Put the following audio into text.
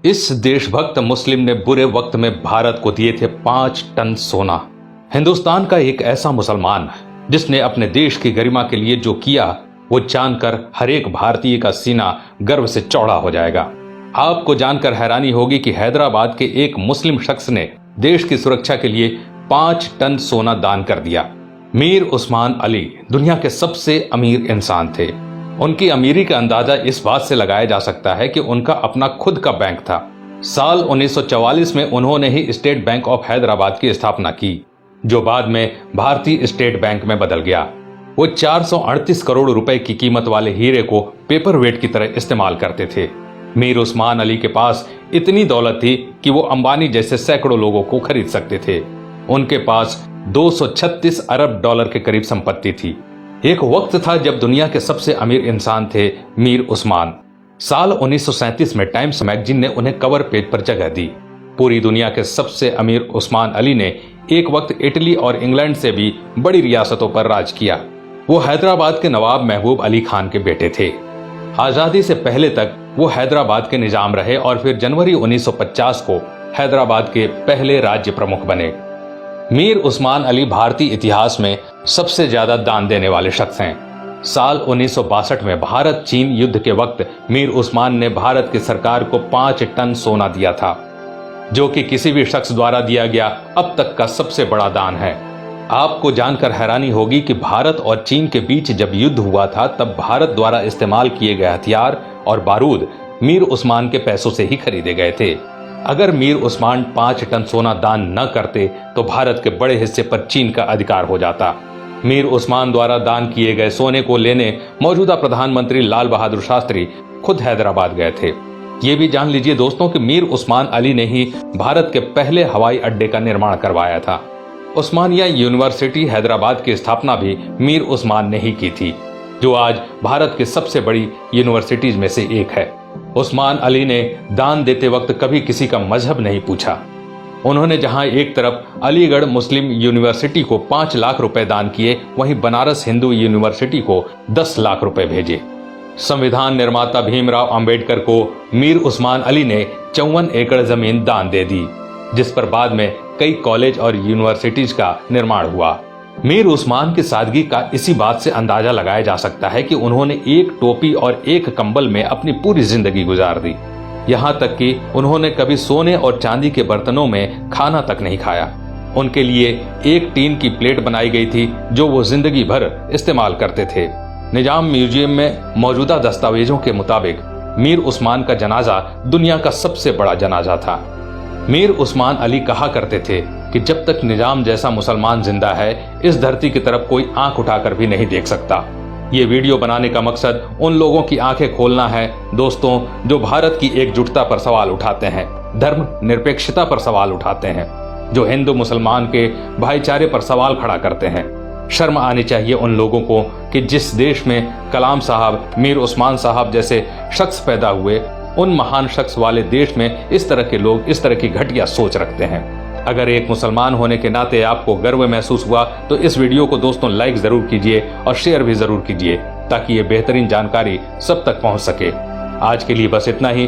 इस देशभक्त मुस्लिम ने बुरे वक्त में भारत को दिए थे 5 टन सोना। हिंदुस्तान का एक ऐसा मुसलमान जिसने अपने देश की गरिमा के लिए जो किया वो जानकर हर एक भारतीय का सीना गर्व से चौड़ा हो जाएगा। आपको जानकर हैरानी होगी कि हैदराबाद के एक मुस्लिम शख्स ने देश की सुरक्षा के लिए 5 टन सोना दान कर दिया। मीर उस्मान अली दुनिया के सबसे अमीर इंसान थे। उनकी अमीरी का अंदाजा इस बात से लगाया जा सकता है कि उनका अपना खुद का बैंक था। साल 1944 में उन्होंने ही स्टेट बैंक ऑफ हैदराबाद की स्थापना की, जो बाद में भारतीय स्टेट बैंक में बदल गया। वो 438 करोड़ रुपए की कीमत वाले हीरे को पेपर वेट की तरह इस्तेमाल करते थे। मीर उस्मान अली के पास इतनी दौलत थी कि वो अंबानी जैसे सैकड़ों लोगों को खरीद सकते थे। उनके पास 236 अरब डॉलर के करीब संपत्ति थी। एक वक्त था जब दुनिया के सबसे अमीर इंसान थे मीर उस्मान। साल 1937 में टाइम्स मैगजीन ने उन्हें कवर पेज पर जगह दी। पूरी दुनिया के सबसे अमीर उस्मान अली ने एक वक्त इटली और इंग्लैंड से भी बड़ी रियासतों पर राज किया। वो हैदराबाद के नवाब महबूब अली खान के बेटे थे। आजादी से पहले तक वो हैदराबाद के निजाम रहे और फिर जनवरी 1950 को हैदराबाद के पहले राज्य प्रमुख बने। मीर उस्मान अली भारतीय इतिहास में सबसे ज्यादा दान देने वाले शख्स हैं। साल 1962 में भारत चीन युद्ध के वक्त मीर उस्मान ने भारत की सरकार को 5 टन सोना दिया था, जो कि किसी भी शख्स द्वारा दिया गया अब तक का सबसे बड़ा दान है। आपको जानकर हैरानी होगी कि भारत और चीन के बीच जब युद्ध हुआ था तब भारत द्वारा इस्तेमाल किए गए हथियार और बारूद मीर उस्मान के पैसों से ही खरीदे गए थे। अगर मीर उस्मान 5 टन सोना दान न करते तो भारत के बड़े हिस्से पर चीन का अधिकार हो जाता। मीर उस्मान द्वारा दान किए गए सोने को लेने मौजूदा प्रधानमंत्री लाल बहादुर शास्त्री खुद हैदराबाद गए थे। ये भी जान लीजिए दोस्तों कि मीर उस्मान अली ने ही भारत के पहले हवाई अड्डे का निर्माण करवाया था। उस्मानिया यूनिवर्सिटी हैदराबाद की स्थापना भी मीर उस्मान ने ही की थी, जो आज भारत की सबसे बड़ी यूनिवर्सिटीज में से एक है। उस्मान अली ने दान देते वक्त कभी किसी का मजहब नहीं पूछा। उन्होंने जहां एक तरफ अलीगढ़ मुस्लिम यूनिवर्सिटी को 5 लाख रुपए दान किए, वहीं बनारस हिंदू यूनिवर्सिटी को 10 लाख रुपए भेजे। संविधान निर्माता भीमराव अंबेडकर को मीर उस्मान अली ने 54 एकड़ जमीन दान दे दी, जिस पर बाद में कई कॉलेज और यूनिवर्सिटीज का निर्माण हुआ। मीर उस्मान की सादगी का इसी बात से अंदाजा लगाया जा सकता है कि उन्होंने एक टोपी और एक कंबल में अपनी पूरी जिंदगी गुजार दी। यहाँ तक कि उन्होंने कभी सोने और चांदी के बर्तनों में खाना तक नहीं खाया। उनके लिए एक टीन की प्लेट बनाई गई थी जो वो जिंदगी भर इस्तेमाल करते थे। निजाम म्यूजियम में मौजूदा दस्तावेजों के मुताबिक मीर उस्मान का जनाजा दुनिया का सबसे बड़ा जनाजा था। मीर उस्मान अली कहा करते थे कि जब तक निजाम जैसा मुसलमान जिंदा है, इस धरती की तरफ कोई आंख उठाकर भी नहीं देख सकता। ये वीडियो बनाने का मकसद उन लोगों की आंखें खोलना है दोस्तों, जो भारत की एकजुटता पर सवाल उठाते हैं, धर्म निरपेक्षता पर सवाल उठाते हैं, जो हिंदू मुसलमान के भाईचारे पर सवाल खड़ा करते हैं। शर्म आनी चाहिए उन लोगों को कि जिस देश में कलाम साहब, मीर उस्मान साहब जैसे शख्स पैदा हुए, उन महान शख्स वाले देश में इस तरह के लोग इस तरह की घटिया सोच रखते हैं। अगर एक मुसलमान होने के नाते आपको गर्व महसूस हुआ तो इस वीडियो को दोस्तों लाइक जरूर कीजिए और शेयर भी जरूर कीजिए, ताकि ये बेहतरीन जानकारी सब तक पहुंच सके। आज के लिए बस इतना ही।